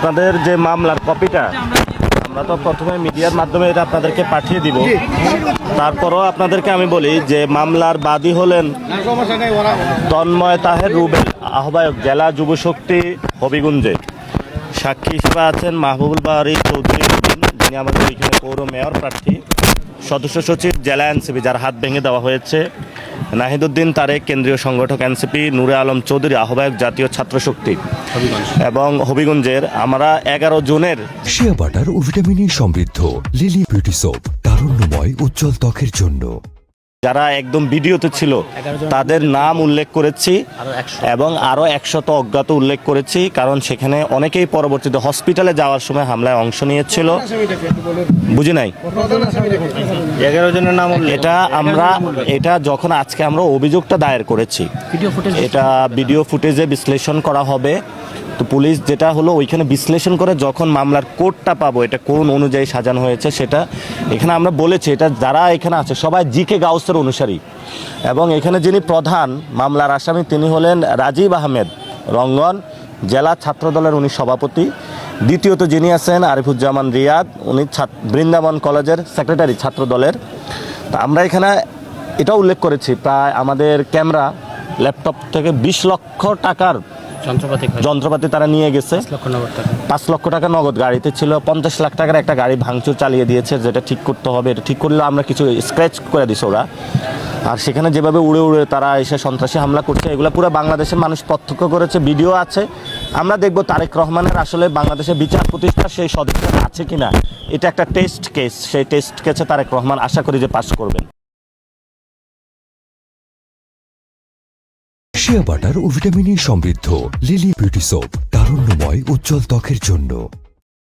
আপনাদের যে মামলার কপিটা আমরা তো প্রথমে মিডিয়ার মাধ্যমে এটা আপনাদেরকে পাঠিয়ে দিব। তারপরও আপনাদেরকে আমি বলি যে মামলার বাদী হলেন তন্ময় তাহের রুবেল, আহ্বায়ক জেলা যুবশক্তি হবিগঞ্জে। সাক্ষী হিসেবে আছেন মাহবুবুল বাড়ি চৌধুরী, যিনি আমাদের ওইখানে পৌর মেয়র প্রার্থী। সদস্য সচিব জেলা এনসিপি, যার হাত ভেঙে দেওয়া হয়েছে। নাহিদউদ্দিন তারেক, কেন্দ্রীয় সংগঠক এনসিপি। নূরে আলম চৌধুরী, আহ্বায়ক জাতীয় ছাত্র শক্তি। এবং হবিগঞ্জের আমরা 11 জনের। শিয়া বাটার ও ভিটামিনে সমৃদ্ধ লিলি বিউটি সোপ, তারুণ্যময় উজ্জ্বল ত্বকের জন্য। যারা একদম ভিডিওতে ছিল তাদের নাম উল্লেখ করেছি এবং আরও 100 অজ্ঞাত উল্লেখ করেছি, কারণ সেখানে অনেকেই পরবর্তীতে হসপিটালে যাওয়ার সময় হামলায় অংশ নিয়েছিল। বুঝি নাই 11 জনের নাম। এটা যখন আজকে আমরা অভিযোগটা দায়ের করেছি, এটা ভিডিও ফুটেজে বিশ্লেষণ করা হবে। তো পুলিশ যেটা হলো ওইখানে বিশ্লেষণ করে যখন মামলার কোডটা পাবো, এটা কোন অনুযায়ী সাজানো হয়েছে সেটা এখানে আমরা বলেছি। এটা যারা এখানে আছে সবাই জিকে গাউসের অনুসারী। এবং এখানে যিনি প্রধান মামলার আসামি তিনি হলেন রাজীব আহমেদ, রঙ্গন জেলা ছাত্রদলের উনি সভাপতি। দ্বিতীয়ত যিনি আছেন আরিফুজ্জামান রিয়াদ, উনি বৃন্দাবন কলেজের সেক্রেটারি ছাত্রদলের। তা আমরা এখানে এটা উল্লেখ করেছি, প্রায় আমাদের ক্যামেরা, ল্যাপটপ থেকে 20 লক্ষ টাকার যন্ত্রপাতি তারা নিয়ে গেছে। 5 লক্ষ টাকা নগদ গাড়িতে ছিল। 50 লাখ টাকার একটা গাড়ি ভাঙচুর চালিয়ে দিয়েছে, যেটা ঠিক করতে হবে। এটা ঠিক করলে আমরা কিছু স্ক্র্যাচ করে দিছি ওরা। আর সেখানে যেভাবে উড়ে উড়ে তারা এসে সন্ত্রাসী হামলা করছে, এগুলো পুরো বাংলাদেশের মানুষ প্রত্যক্ষ করেছে, ভিডিও আছে। আমরা দেখব তারেক রহমানের আসলে বাংলাদেশের বিচার প্রতিষ্ঠার সেই সদিচ্ছা আছে কিনা। এটা একটা টেস্ট কেস, সেই টেস্ট কেসে তারেক রহমান আশা করি যে পাস করবেন। শিয়া বাটার ও ভিটামিনে সমৃদ্ধ লিলি বিউটি সোপ, তারুণ্যময় উজ্জ্বল ত্বকের জন্য।